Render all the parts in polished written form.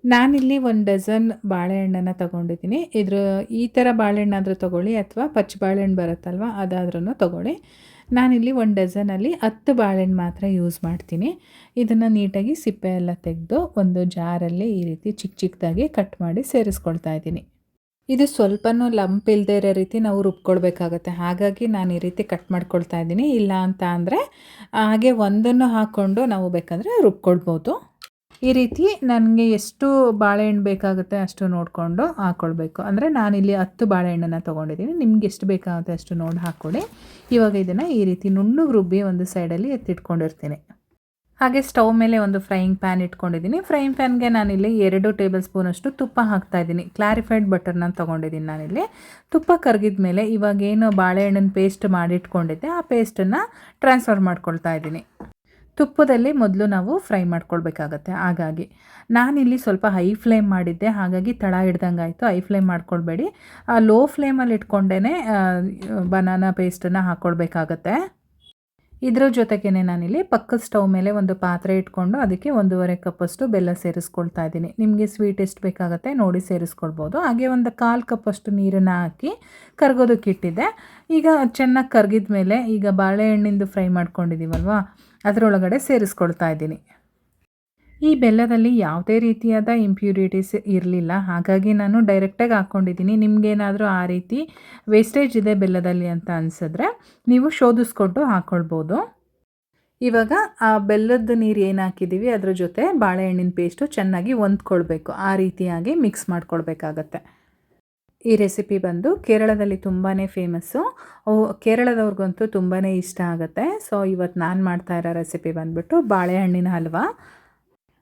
ನಾನಿಲ್ಲಿ 1 ಡಜನ್ ಬಾಳೆಹಣ್ಣನ್ನು ತಗೊಂಡಿದ್ದೀನಿ. ಈ ಥರ ಬಾಳೆಹಣ್ಣಾದರೂ ತೊಗೊಳ್ಳಿ ಅಥವಾ ಪಚ್ಚ ಬಾಳೆಹಣ್ಣು ಬರುತ್ತಲ್ವ ಅದಾದ್ರೂ ತೊಗೊಳ್ಳಿ. ನಾನಿಲ್ಲಿ 1 ಡಜನಲ್ಲಿ 10 ಬಾಳೆಹಣ್ಣು ಮಾತ್ರ ಯೂಸ್ ಮಾಡ್ತೀನಿ. ಇದನ್ನು ನೀಟಾಗಿ ಸಿಪ್ಪೆ ಎಲ್ಲ ತೆಗೆದು ಒಂದು ಜಾರಲ್ಲಿ ಈ ರೀತಿ ಚಿಕ್ಕ ಚಿಕ್ಕದಾಗಿ ಕಟ್ ಮಾಡಿ ಸೇರಿಸ್ಕೊಳ್ತಾ ಇದ್ದೀನಿ. ಇದು ಸ್ವಲ್ಪನೂ ಲಂಪ್ ಇಲ್ಲದೆ ಇರೋ ರೀತಿ ನಾವು ರುಬ್ಕೊಳ್ಬೇಕಾಗತ್ತೆ. ಹಾಗಾಗಿ ನಾನು ಈ ರೀತಿ ಕಟ್ ಮಾಡ್ಕೊಳ್ತಾ ಇದ್ದೀನಿ. ಇಲ್ಲ ಅಂತ ಅಂದರೆ ಹಾಗೆ ಒಂದನ್ನು ಹಾಕ್ಕೊಂಡು ನಾವು ಬೇಕಂದರೆ ರುಬ್ಕೊಳ್ಬೋದು. ಈ ರೀತಿ ನನಗೆ ಎಷ್ಟು ಬಾಳೆಹಣ್ಣು ಬೇಕಾಗುತ್ತೆ ಅಷ್ಟು ನೋಡಿಕೊಂಡು ಹಾಕ್ಕೊಳ್ಬೇಕು. ಅಂದರೆ ನಾನಿಲ್ಲಿ 10 ಬಾಳೆಹಣ್ಣನ್ನು ತೊಗೊಂಡಿದ್ದೀನಿ. ನಿಮ್ಗೆ ಎಷ್ಟು ಬೇಕಾಗುತ್ತೆ ಅಷ್ಟು ನೋಡಿ ಹಾಕ್ಕೊಳ್ಳಿ. ಇವಾಗ ಇದನ್ನು ಈ ರೀತಿ ನುಣ್ಣಗೆ ರುಬ್ಬಿ ಒಂದು ಸೈಡಲ್ಲಿ ಎತ್ತಿಟ್ಕೊಂಡಿರ್ತೀನಿ. ಹಾಗೆ ಸ್ಟವ್ ಮೇಲೆ ಒಂದು ಫ್ರೈಯಿಂಗ್ ಪ್ಯಾನ್ ಇಟ್ಕೊಂಡಿದ್ದೀನಿ. ಫ್ರೈಯಿಂಗ್ ಪ್ಯಾನ್ಗೆ ನಾನಿಲ್ಲಿ 2 ಟೇಬಲ್ ಸ್ಪೂನಷ್ಟು ತುಪ್ಪ ಹಾಕ್ತಾಯಿದ್ದೀನಿ. ಕ್ಲಾರಿಫೈಡ್ ಬಟರ್ನ ತೊಗೊಂಡಿದ್ದೀನಿ ನಾನಿಲ್ಲಿ. ತುಪ್ಪ ಕರಗಿದ ಮೇಲೆ ಇವಾಗೇನು ಬಾಳೆಹಣ್ಣಿನ ಪೇಸ್ಟ್ ಮಾಡಿಟ್ಕೊಂಡಿದ್ದೆ ಆ ಪೇಸ್ಟನ್ನು ಟ್ರಾನ್ಸ್ಫರ್ ಮಾಡ್ಕೊಳ್ತಾ ಇದ್ದೀನಿ. ತುಪ್ಪದಲ್ಲಿ ಮೊದಲು ನಾವು ಫ್ರೈ ಮಾಡ್ಕೊಳ್ಬೇಕಾಗತ್ತೆ. ಹಾಗಾಗಿ ನಾನಿಲ್ಲಿ ಸ್ವಲ್ಪ ಹೈ ಫ್ಲೇಮ್ ಮಾಡಿದ್ದೆ, ಹಾಗಾಗಿ ತಳ ಹಿಡ್ದಂಗೆ ಆಯಿತು. ಹೈ ಫ್ಲೇಮ್ ಮಾಡ್ಕೊಳ್ಬೇಡಿ, ಲೋ ಫ್ಲೇಮಲ್ಲಿ ಇಟ್ಕೊಂಡೇ ಬನಾನಾ ಪೇಸ್ಟನ್ನು ಹಾಕ್ಕೊಳ್ಬೇಕಾಗತ್ತೆ. ಇದ್ರ ಜೊತೆಗೇ ನಾನಿಲ್ಲಿ ಪಕ್ಕದ ಸ್ಟವ್ ಮೇಲೆ ಒಂದು ಪಾತ್ರೆ ಇಟ್ಕೊಂಡು ಅದಕ್ಕೆ 1.5 ಕಪ್ಪಷ್ಟು ಬೆಲ್ಲ ಸೇರಿಸ್ಕೊಳ್ತಾ ಇದ್ದೀನಿ. ನಿಮಗೆ ಸ್ವೀಟ್ ಎಷ್ಟು ಬೇಕಾಗುತ್ತೆ ನೋಡಿ ಸೇರಿಸ್ಕೊಳ್ಬೋದು. ಹಾಗೆ ಒಂದು 1/4 ಕಪ್ಪಷ್ಟು ನೀರನ್ನು ಹಾಕಿ ಕರ್ಗೋದಕ್ಕೆ ಇಟ್ಟಿದ್ದೆ. ಈಗ ಚೆನ್ನಾಗಿ ಕರಗಿದ ಮೇಲೆ ಈಗ ಬಾಳೆಹಣ್ಣಿಂದು ಫ್ರೈ ಮಾಡ್ಕೊಂಡಿದ್ದೀವಲ್ವ ಅದರೊಳಗಡೆ ಸೇರಿಸ್ಕೊಳ್ತಾ ಇದ್ದೀನಿ. ಈ ಬೆಲ್ಲದಲ್ಲಿ ಯಾವುದೇ ರೀತಿಯಾದ ಇಂಪ್ಯೂರಿಟೀಸ್ ಇರಲಿಲ್ಲ, ಹಾಗಾಗಿ ನಾನು ಡೈರೆಕ್ಟಾಗಿ ಹಾಕ್ಕೊಂಡಿದ್ದೀನಿ. ನಿಮಗೇನಾದರೂ ಆ ರೀತಿ ವೇಸ್ಟೇಜ್ ಇದೆ ಬೆಲ್ಲದಲ್ಲಿ ಅಂತ ಅನಿಸಿದ್ರೆ ನೀವು ಶೋಧಿಸ್ಕೊಂಡು ಹಾಕ್ಕೊಳ್ಬೋದು. ಇವಾಗ ಆ ಬೆಲ್ಲದ ನೀರು ಏನು ಹಾಕಿದ್ದೀವಿ ಅದ್ರ ಜೊತೆ ಬಾಳೆಹಣ್ಣಿನ ಪೇಸ್ಟು ಚೆನ್ನಾಗಿ ಹೊಂದ್ಕೊಳ್ಬೇಕು. ಆ ರೀತಿಯಾಗಿ ಮಿಕ್ಸ್ ಮಾಡ್ಕೊಳ್ಬೇಕಾಗತ್ತೆ. ಈ ರೆಸಿಪಿ ಬಂದು ಕೇರಳದಲ್ಲಿ ತುಂಬಾ ಫೇಮಸ್ಸು. ಕೇರಳದವ್ರಿಗಂತೂ ತುಂಬಾ ಇಷ್ಟ ಆಗುತ್ತೆ. ಸೊ ಇವತ್ತು ನಾನು ಮಾಡ್ತಾ ಇರೋ ರೆಸಿಪಿ ಬಂದುಬಿಟ್ಟು ಬಾಳೆಹಣ್ಣಿನ ಹಲ್ವಾ.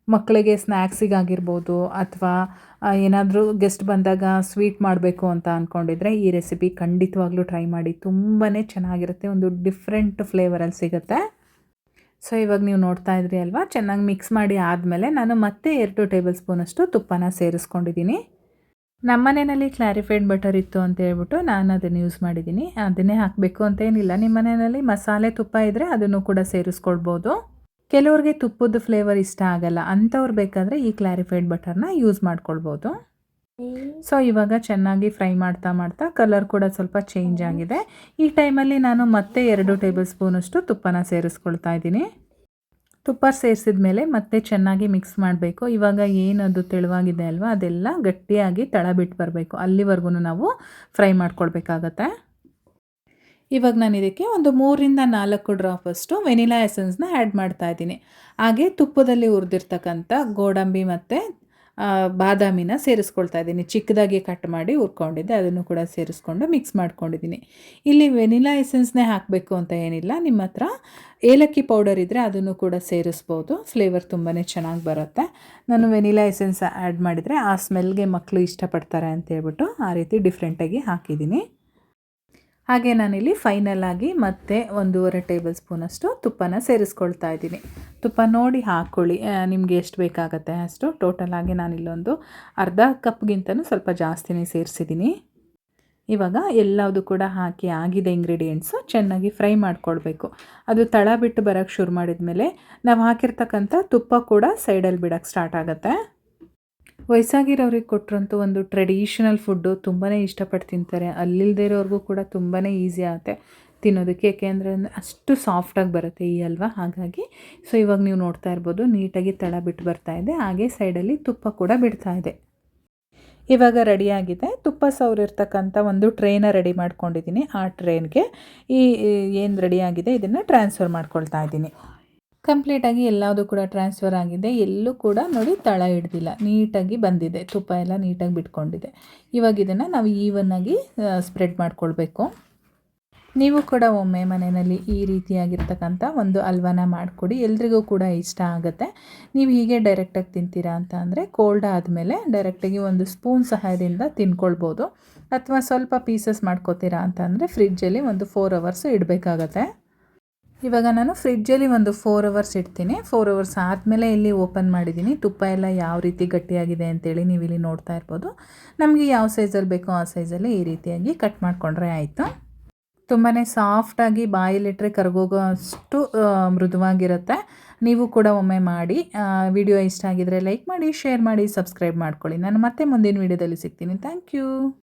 ಮಕ್ಕಳಿಗೆ ಸ್ನ್ಯಾಕ್ಸಿಗಾಗಿರ್ಬೋದು ಅಥವಾ ಏನಾದರೂ ಗೆಸ್ಟ್ ಬಂದಾಗ ಸ್ವೀಟ್ ಮಾಡಬೇಕು ಅಂತ ಅಂದ್ಕೊಂಡಿದ್ರೆ ಈ ರೆಸಿಪಿ ಖಂಡಿತವಾಗ್ಲೂ ಟ್ರೈ ಮಾಡಿ. ತುಂಬಾ ಚೆನ್ನಾಗಿರುತ್ತೆ, ಒಂದು ಡಿಫ್ರೆಂಟ್ ಫ್ಲೇವರಲ್ಲಿ ಸಿಗುತ್ತೆ. ಸೊ ಇವಾಗ ನೀವು ನೋಡ್ತಾ ಇದ್ರಿ ಅಲ್ವಾ, ಚೆನ್ನಾಗಿ ಮಿಕ್ಸ್ ಮಾಡಿ ಆದಮೇಲೆ ನಾನು ಮತ್ತೆ 2 ಟೇಬಲ್ ಸ್ಪೂನಷ್ಟು ತುಪ್ಪನ ಸೇರಿಸ್ಕೊಂಡಿದ್ದೀನಿ. ನಮ್ಮ ಮನೆಯಲ್ಲಿ ಕ್ಲಾರಿಫೈಡ್ ಬಟರ್ ಇತ್ತು ಅಂತ ಹೇಳ್ಬಿಟ್ಟು ನಾನು ಅದನ್ನು ಯೂಸ್ ಮಾಡಿದ್ದೀನಿ. ಅದನ್ನೇ ಹಾಕಬೇಕು ಅಂತ ಏನಿಲ್ಲ. ನಿಮ್ಮ ಮನೆಯಲ್ಲಿ ಮಸಾಲೆ ತುಪ್ಪ ಇದ್ದರೆ ಅದನ್ನು ಕೂಡ ಸೇರಿಸ್ಕೊಳ್ಬೋದು. ಕೆಲವ್ರಿಗೆ ತುಪ್ಪದ ಫ್ಲೇವರ್ ಇಷ್ಟ ಆಗಲ್ಲ, ಅಂಥವ್ರು ಬೇಕಾದರೆ ಈ ಕ್ಲಾರಿಫೈಡ್ ಬಟರ್ನ ಯೂಸ್ ಮಾಡ್ಕೊಳ್ಬೋದು. ಸೊ ಇವಾಗ ಚೆನ್ನಾಗಿ ಫ್ರೈ ಮಾಡ್ತಾ ಮಾಡ್ತಾ ಕಲರ್ ಕೂಡ ಸ್ವಲ್ಪ ಚೇಂಜ್ ಆಗಿದೆ. ಈ ಟೈಮಲ್ಲಿ ನಾನು ಮತ್ತೆ 2 ಟೇಬಲ್ ಸ್ಪೂನಷ್ಟು ತುಪ್ಪನ ಸೇರಿಸ್ಕೊಳ್ತಾ ಇದ್ದೀನಿ. ತುಪ್ಪ ಸೇರಿಸಿದ ಮೇಲೆ ಮತ್ತೆ ಚೆನ್ನಾಗಿ ಮಿಕ್ಸ್ ಮಾಡಬೇಕು. ಇವಾಗ ಏನದು ತೆಳುವಾಗಿದೆ ಅಲ್ವಾ ಅದೆಲ್ಲ ಗಟ್ಟಿಯಾಗಿ ತಳ ಬಿಟ್ಟು ಬರಬೇಕು, ಅಲ್ಲಿವರೆಗೂ ನಾವು ಫ್ರೈ ಮಾಡ್ಕೊಳ್ಬೇಕಾಗತ್ತೆ. ಇವಾಗ ನಾನು ಇದಕ್ಕೆ ಒಂದು 3ರಿಂದ 4 ಡ್ರಾಪಷ್ಟು ವೆನಿಲಾ ಎಸೆನ್ಸ್ನ ಆ್ಯಡ್ ಮಾಡ್ತಾ ಇದ್ದೀನಿ. ಹಾಗೆ ತುಪ್ಪದಲ್ಲಿ ಹುರಿದಿರ್ತಕ್ಕಂಥ ಗೋಡಂಬಿ ಮತ್ತು ಬಾದಾಮಿನ ಸೇರಿಸ್ಕೊಳ್ತಾ ಇದ್ದೀನಿ. ಚಿಕ್ಕದಾಗಿ ಕಟ್ ಮಾಡಿ ಹುರ್ಕೊಂಡಿದ್ದೆ, ಅದನ್ನು ಕೂಡ ಸೇರಿಸ್ಕೊಂಡು ಮಿಕ್ಸ್ ಮಾಡ್ಕೊಂಡಿದ್ದೀನಿ. ಇಲ್ಲಿ ವೆನಿಲಾ ಎಸೆನ್ಸ್ನೇ ಹಾಕಬೇಕು ಅಂತ ಏನಿಲ್ಲ, ನಿಮ್ಮ ಹತ್ರ ಏಲಕ್ಕಿ ಪೌಡರ್ ಇದ್ದರೆ ಅದನ್ನು ಕೂಡ ಸೇರಿಸ್ಬೋದು. ಫ್ಲೇವರ್ ತುಂಬಾ ಚೆನ್ನಾಗಿ ಬರುತ್ತೆ. ನಾನು ವೆನಿಲಾ ಎಸೆನ್ಸ್ ಆ್ಯಡ್ ಮಾಡಿದರೆ ಆ ಸ್ಮೆಲ್ಗೆ ಮಕ್ಕಳು ಇಷ್ಟಪಡ್ತಾರೆ ಅಂತೇಳ್ಬಿಟ್ಟು ಆ ರೀತಿ ಡಿಫ್ರೆಂಟಾಗಿ ಹಾಕಿದ್ದೀನಿ. ಹಾಗೆ ನಾನಿಲ್ಲಿ ಫೈನಲಾಗಿ ಮತ್ತೆ 1.5 ಟೇಬಲ್ ಸ್ಪೂನಷ್ಟು ತುಪ್ಪನ ಸೇರಿಸ್ಕೊಳ್ತಾ ಇದ್ದೀನಿ. ತುಪ್ಪ ನೋಡಿ ಹಾಕ್ಕೊಳ್ಳಿ, ನಿಮಗೆ ಎಷ್ಟು ಬೇಕಾಗುತ್ತೆ ಅಷ್ಟು. ಟೋಟಲಾಗಿ ನಾನಿಲ್ಲೊಂದು ಅರ್ಧ ಕಪ್ಗಿಂತನೂ ಸ್ವಲ್ಪ ಜಾಸ್ತಿನೇ ಸೇರಿಸಿದ್ದೀನಿ. ಇವಾಗ ಎಲ್ಲವುದು ಕೂಡ ಹಾಕಿ ಆಗಿದೆ ಇಂಗ್ರೀಡಿಯೆಂಟ್ಸು ಚೆನ್ನಾಗಿ ಫ್ರೈ ಮಾಡ್ಕೊಳ್ಬೇಕು. ಅದು ತಳ ಬಿಟ್ಟು ಬರೋಕ್ಕೆ ಶುರು ಮಾಡಿದ ಮೇಲೆ ನಾವು ಹಾಕಿರ್ತಕ್ಕಂಥ ತುಪ್ಪ ಕೂಡ ಸೈಡಲ್ಲಿ ಬಿಡೋಕ್ಕೆ ಸ್ಟಾರ್ಟ್ ಆಗುತ್ತೆ. ವಯಸ್ಸಾಗಿರೋರಿಗೆ ಕೊಟ್ಟರಂತೂ ಒಂದು ಟ್ರೆಡಿಷನಲ್ ಫುಡ್ಡು ತುಂಬಾ ಇಷ್ಟಪಟ್ಟು ತಿಂತಾರೆ. ಅಲ್ಲಿಲ್ಲದೆ ಇರೋರಿಗೂ ಕೂಡ ತುಂಬಾ ಈಸಿ ಆಗುತ್ತೆ ತಿನ್ನೋದಕ್ಕೆ, ಏಕೆಂದರೆ ಅಷ್ಟು ಸಾಫ್ಟಾಗಿ ಬರುತ್ತೆ ಈ ಹಲ್ವಾ. ಹಾಗಾಗಿ ಸೊ ಇವಾಗ ನೀವು ನೋಡ್ತಾ ಇರ್ಬೋದು ನೀಟಾಗಿ ತಳ ಬಿಟ್ಟು ಬರ್ತಾಯಿದೆ, ಹಾಗೆ ಸೈಡಲ್ಲಿ ತುಪ್ಪ ಕೂಡ ಬಿಡ್ತಾ ಇದೆ. ಇವಾಗ ರೆಡಿಯಾಗಿದೆ. ತುಪ್ಪ ಸವರಿರ್ತಕ್ಕಂಥ ಒಂದು ಟ್ರೇನ ರೆಡಿ ಮಾಡ್ಕೊಂಡಿದ್ದೀನಿ. ಆ ಟ್ರೇನ್ಗೆ ಈ ಏನು ರೆಡಿಯಾಗಿದೆ ಇದನ್ನು ಟ್ರಾನ್ಸ್ಫರ್ ಮಾಡ್ಕೊಳ್ತಾ ಇದ್ದೀನಿ. ಕಂಪ್ಲೀಟಾಗಿ ಎಲ್ಲದೂ ಕೂಡ ಟ್ರಾನ್ಸ್ಫರ್ ಆಗಿದೆ. ಎಲ್ಲೂ ಕೂಡ ನೋಡಿ ತಳ ಹಿಡ್ದಿಲ್ಲ, ನೀಟಾಗಿ ಬಂದಿದೆ, ತುಪ್ಪ ಎಲ್ಲ ನೀಟಾಗಿ ಬಿಟ್ಕೊಂಡಿದೆ. ಇವಾಗ ಇದನ್ನು ನಾವು ಈವನ್ನಾಗಿ ಸ್ಪ್ರೆಡ್ ಮಾಡ್ಕೊಳ್ಬೇಕು. ನೀವು ಕೂಡ ಒಮ್ಮೆ ಮನೆಯಲ್ಲಿ ಈ ರೀತಿಯಾಗಿರ್ತಕ್ಕಂಥ ಒಂದು ಹಲ್ವಾನ ಮಾಡಿಕೊಡಿ, ಎಲ್ರಿಗೂ ಕೂಡ ಇಷ್ಟ ಆಗುತ್ತೆ. ನೀವು ಹೀಗೆ ಡೈರೆಕ್ಟಾಗಿ ತಿಂತೀರಾ ಅಂತ ಅಂದರೆ ಕೋಲ್ಡ್ ಆದಮೇಲೆ ಡೈರೆಕ್ಟಾಗಿ ಒಂದು ಸ್ಪೂನ್ ಸಹಾಯದಿಂದ ತಿನ್ಕೊಳ್ಬೋದು. ಅಥವಾ ಸ್ವಲ್ಪ ಪೀಸಸ್ ಮಾಡ್ಕೋತೀರಾ ಅಂತ ಅಂದರೆ ಫ್ರಿಜ್ಜಲ್ಲಿ ಒಂದು 4 ಅವರ್ಸ್ ಇಡಬೇಕಾಗತ್ತೆ. ಇವಾಗ ನಾನು ಫ್ರಿಜ್ಜಲ್ಲಿ ಒಂದು 4 ಅವರ್ಸ್ ಇಡ್ತೀನಿ. 4 ಅವರ್ಸ್ ಆದಮೇಲೆ ಇಲ್ಲಿ ಓಪನ್ ಮಾಡಿದ್ದೀನಿ. ತುಪ್ಪ ಎಲ್ಲ ಯಾವ ರೀತಿ ಗಟ್ಟಿಯಾಗಿದೆ ಅಂತೇಳಿ ನೀವು ಇಲ್ಲಿ ನೋಡ್ತಾ ಇರ್ಬೋದು. ನಮಗೆ ಯಾವ ಸೈಜಲ್ಲಿ ಬೇಕೋ ಆ ಸೈಜಲ್ಲಿ ಈ ರೀತಿಯಾಗಿ ಕಟ್ ಮಾಡಿಕೊಂಡ್ರೆ ಆಯಿತು. ತುಂಬಾ ಸಾಫ್ಟಾಗಿ ಬಾಯಲ್ಲಿಟ್ಟರೆ ಕರಗೋಗೋ ಅಷ್ಟು ಮೃದುವಾಗಿರುತ್ತೆ. ನೀವು ಕೂಡ ಒಮ್ಮೆ ಮಾಡಿ. ವಿಡಿಯೋ ಇಷ್ಟ ಆಗಿದರೆ ಲೈಕ್ ಮಾಡಿ, ಶೇರ್ ಮಾಡಿ, ಸಬ್ಸ್ಕ್ರೈಬ್ ಮಾಡ್ಕೊಳ್ಳಿ. ನಾನು ಮತ್ತೆ ಮುಂದಿನ ವಿಡಿಯೋದಲ್ಲಿ ಸಿಗ್ತೀನಿ. Thank you.